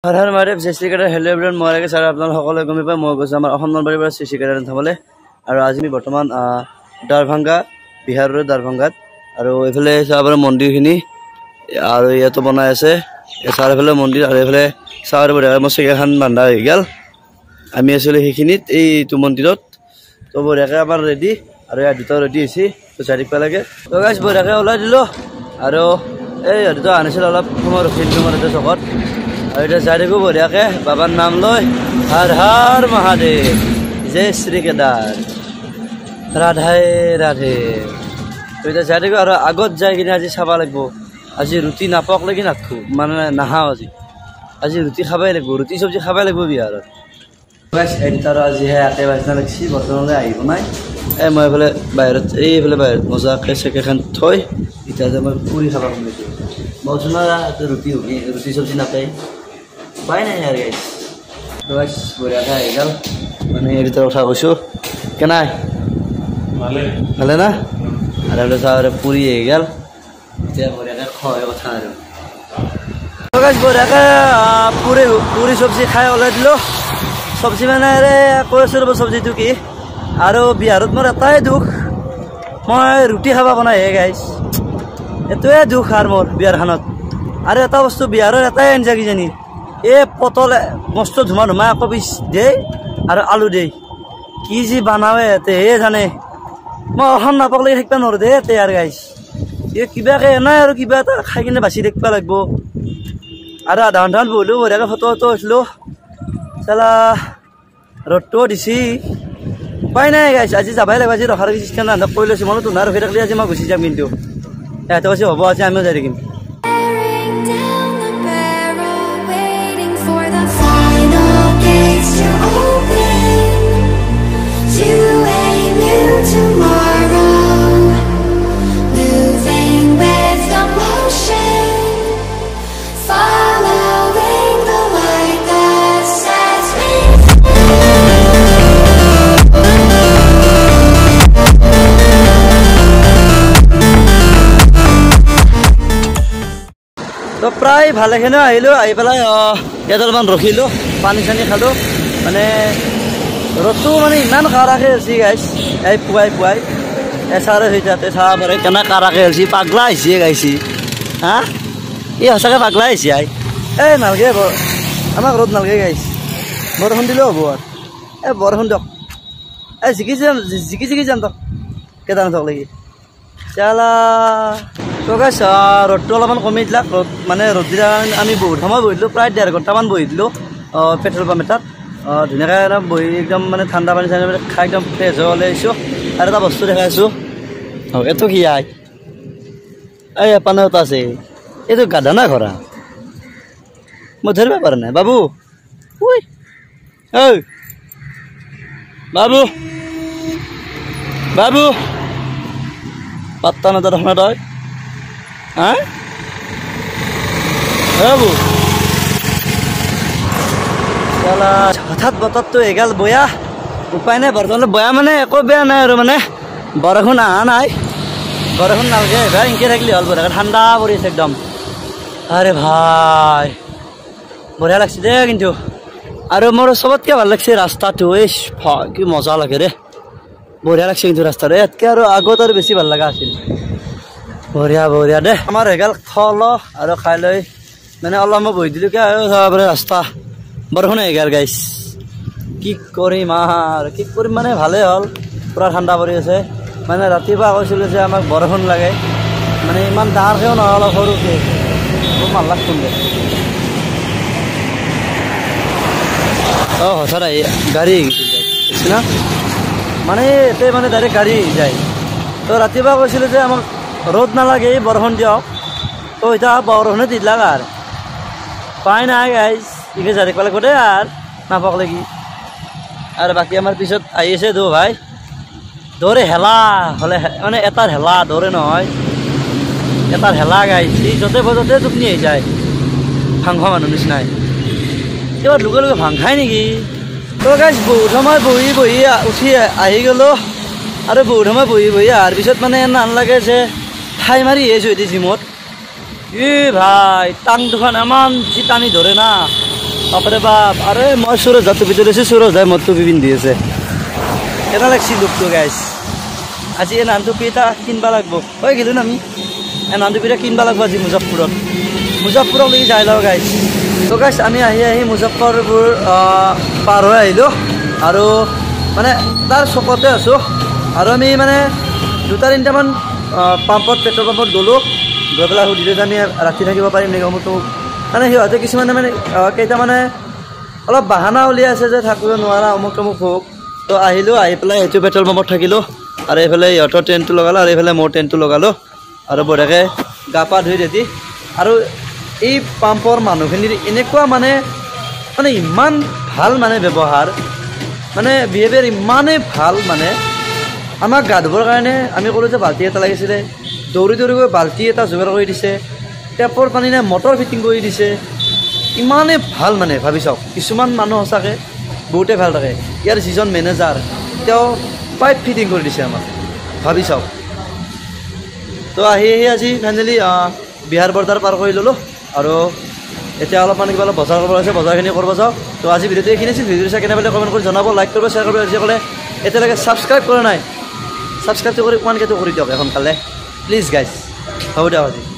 হৰ হৰ মহাদেৱ জয় শ্ৰীকেদাৰ hello' everyone মই লাগে sir আপোনালোক সকলোৱে গমে পায় মই গৈছোঁ আমাৰ অসম নলবাৰীৰ পৰা শ্ৰীকেদাৰ থামলৈ আৰু আজি আমি বৰ্তমান দাৰভাংগা বিহাৰৰ দাৰভাংগাত আৰু এইফালে চাবৰ মন্দিৰখিনি আৰু ইয়াতো বনাই আছে চাৰিওফালে মন্দিৰ আৰু এইফালে চাৰ বঢ়িয়া মচিকাখন বান্ধা হৈ গ'ল আমি আছিলোঁ সেইখিনিত এইটো মন্দিৰত তো বঢ়িয়াকৈ আমাৰ ৰেডি আৰু ইয়াত দুটা ৰেডি হৈছে তো চাৰিক পালেগে তো গাইছ বঢ়িয়াকৈ ওলাই দিলোঁ আৰু এই দুটা আনিছিল অলপ সময় ৰখি দিলোঁ মানে চকত আৰু এতিয়া যাই থাকোঁ বঢ়িয়াকৈ বাবাৰ নাম লৈ হৰ হৰ মহাদেৱ জয় শ্ৰীকেদাৰ ৰাধাই ৰাধে তো এতিয়া যাই থাকোঁ আৰু আগত যাই কিনে আজি চাব লাগিব আজি ৰুটি নাপাওক লাগি নাখোঁ মানে নাখাওঁ আজি ৰুটি খাবই লাগিব ৰুটি চব্জি খাবই লাগিব বিহাৰত আৰু আজিহে একেবাৰে নিচিনা লাগিছে বৰ্তমানলৈ আহিব নাই মই এইফালে বাহিৰত এইফালে বাহিৰত মজাকৈ চেকেখন থৈ এতিয়া যে মই পুৰি খাব খুলিছোঁ বচোনা ৰুটি চব্জি নাপায় উপায় নাই আৰু গাইছ বঢ়িয়াকৈ আহি গ'ল মানে এই ভিতৰত কথা কৈছোঁ কেনাই ভালে না আৰু চাহ পুৰি আহি গ'ল এতিয়া বঢ়িয়াকৈ খোৱাই কথা আৰু গাইছ বঢ়িয়াকৈ পুৰি চব্জি খাই ওলাই দিলোঁ চব্জি মানে কৈ আছোঁ ৰ'ব চব্জিটো কি আৰু বিহাৰত মোৰ এটাই দুখ মই ৰুটি খাব বনাই গাইছ এইটোৱে দুখ আৰু মোৰ বিহাৰখনত আৰু এটা বস্তু বিহাৰৰ এটাই আঞ্জা কিজানি এই পটল মস্ত ধুমা ধুমা আকৌ পিছ দেই আৰু আলু দেই কি যি বনাৱে এতে হে জানে মই অসম নাপাক লাগি থাকিব নোৱাৰোঁ দেই এতে আৰু গাইছ এই কিবাকৈ এনাই আৰু কিবা এটা খাই কিনে বাচি থাকিব লাগিব আৰু আধা ঘণ্টামান বহিলোঁ বঢ়িয়াকৈ ফটো উঠিলোঁ চালা ৰ'দটোও দিছি উপায় নাই গাইছ আজি যাবই লাগিব আজি ৰখাৰ চিষ্টেম নাই কৈ লৈছোঁ মই তোমাৰ ৰখি থাকিলে আজি মই গুচি যাম কিন্তু সিহঁতে কৈছে হ'ব আজি আমিও যাই থাকিম তো প্ৰায় ভালেখিনিও আহিলোঁ আহি পেলাই ইয়াত অলপমান ৰখিলোঁ পানী চানী খালোঁ মানে ৰ'দটো মানে ইমান কাৰাকৈ হৈছে গাইছ এই পুৱাই চাৰে সেইটাতে চাব পাৰে কেনে কাৰাকৈ হৈছে পাগলা আহিছে গাইছে হা এই সঁচাকৈ পাগলা আহিছে এই নালগে আমাক ৰ'দ নালগে গাইছ বৰষুণ দিলেও হ'ব আৰু এই বৰষুণ দিয়ক এই জিকি যাম তক কেদাৰনাথক লাগি চালা তো গাইছ ৰ'দটো অলপমান কমি দিলাক ৰ'দ মানে ৰ'দ দিলে আমি বহুত সময় বহি দিলোঁ প্ৰায় 1.5 ঘণ্টামান বহি দিলোঁ পেট্ৰল পাম্প এটাত ধুনীয়াকৈ বহি একদম মানে ঠাণ্ডা পানী চানী খাই একদম ফ্ৰেছ হৈ ওলাই আহিছোঁ আৰু এটা বস্তু দেখাইছোঁ এইটো কি এই পানী এটা আছে এইটো গাধা না ঘৰা মই ধৰিব পৰা নাই বাবু ঐ বাবু পাত্তা নজৰ শুনা তই হা বাবু চালা হঠাৎ বতৰটো এগাল বয়া উপায় নাই বৰ্তমানে বয়া মানে একো বেয়া নাই আৰু মানে বৰষুণ অহা নাই বৰষুণ নালাগে বেয়া এনেকৈ থাকিলে হ'ল বঢ়িয়া ঠাণ্ডা পৰি আছে একদম আৰে ভাই বঢ়িয়া লাগছে দে কিন্তু আৰু মোৰ চবতকৈ ভাল লাগছে ৰাস্তাটো এই কি মজা লাগে ৰে বঢ়িয়া লাগছে কিন্তু ৰাস্তাটো ইয়াতকৈ আৰু আগত আৰু বেছি ভাল লগা আছিল বঢ়িয়া দে আমাৰ হৈ গ'ল খল আৰু খাই লৈ মানে অলপ মই বহি দিলোঁ কি আৰু চাব ৰাস্তা বৰষুণ হৈ গ'ল গাইছ কি কৰিম মানে ভালেই হ'ল পূৰা ঠাণ্ডা পৰি আছে মানে ৰাতিপুৱা কৈছিলোঁ যে আমাক বৰষুণ লাগে মানে ইমান ডাঙৰকৈও নহয় অলপ সৰুকৈ খুব ভাল লাগছোন দে সঁচা গাড়ী আহিছে না মানে এতে মানে ডাইৰেক্ট গাড়ী যায় তো ৰাতিপুৱা কৈছিলোঁ যে আমাক ৰ'দ নালাগে বৰষুণ দিয়ক তো এতিয়া বৰষুণে দিলাক আৰু পাই নাই গাইছ ইকে যাই থাকিব লাগিব দেই আৰু নাপাক লাগি আৰু বাকী আমাৰ পিছত আহি আছে দৌ ভাই দৌৰে হেলা হ'লে মানে এটাৰ হেলা দৌৰে নহয় এটাৰ হেলা গাইছ সি য'তে বজতে টোপনি আহি যায় ভাং খোৱা মানুহ নিচিনাই এবাৰ লগে ভাং খায় নেকি তো গাইছ বহুত সময় বহি উঠি আহি গ'লোঁ আৰু বহুত সময় বহি অহাৰ পিছত মানে নালাগে যে ঠাই মাৰি আহিছোঁ এতিয়া জিমত ভাই টাং দুখন এমান যি টানি ধৰে না বাপৰে বাপ আৰে মই সুৰজ যাতো ভিতৰত আছো সুৰজ যাই মদটো পিন্ধি আছে কেনে লাগছি লুকটো গাইছ আজি এই নানটো পিঠা কিনবা লাগব হৈ গেলো না আমি এই নানটো পিঠা কিনবা লাগব আজি মুজফ্ফৰলৈকে যাই লওঁ গাইছ তো গাইছ আমি আহি মুজফ্ফৰপুৰ পাৰ হৈ আহিলোঁ আৰু মানে তাৰ চকতে আছোঁ আৰু আমি মানে 2-3টামান পাম্পত পেট্ৰল পাম্পত গ'লোঁ গৈ পেলাই সুধিলোঁ যে আমি ৰাতি থাকিব পাৰিম নেকি অমুকটো মানে সিহঁতে কিছুমানে মানে কেইটামানে অলপ বাহানা উলিয়াই আছে যে থাকিব নোৱাৰা অমুক তমুক হওক তো আহিলোঁ আহি পেলাই সেইটো পেট্ৰল পাম্পত থাকিলোঁ আৰু এইফালে ইহঁতৰ টেণ্টটো লগালোঁ আৰু এইফালে মোৰ টেণ্টটো লগালোঁ আৰু বঢ়িয়াকৈ গা পা ধুই ৰেডি আৰু এই পাম্পৰ মানুহখিনিৰ এনেকুৱা মানে ইমান ভাল মানে ব্যৱহাৰ মানে বিহেভিয়াৰ ইমানেই ভাল মানে আমাক গা ধুবৰ কাৰণে আমি ক'লোঁ যে বাল্টি এটা লাগিছিলে দৌৰি গৈ বাল্টি এটা যোগাৰ কৰি দিছে টেপৰ পানী নাই মটৰ ফিটিং কৰি দিছে ইমানেই ভাল মানে ভাবি চাওক কিছুমান মানুহ সঁচাকৈ বহুতেই ভাল থাকে ইয়াৰ যিজন মেনেজাৰ তেওঁ পাইপ ফিটিং কৰি দিছে আমাক ভাবি চাওক তো আহি আজি ফাইনেলি বিহাৰ বৰ্ডাৰ পাৰ কৰি ল'লোঁ আৰু এতিয়া অলপমান কিবা অলপ বজাৰ কৰিব আছে বজাৰখিনি কৰিব যাওঁ তো আজি ভিডিঅ'টো এইখিনি আছিল ভিডিঅ'টো চাই কেনে পেলাই কমেণ্ট কৰি জনাব লাইক কৰিব শ্বেয়াৰ কৰিব যিসকলে এতিয়ালৈকে ছাবস্ক্ৰাইব কৰা নাই ছাবস্ক্ৰাইবটো কৰি ওৱানকেটো কৰি দিয়ক সোনকালে প্লিজ গাইজ হ'ব দিয়ক আজি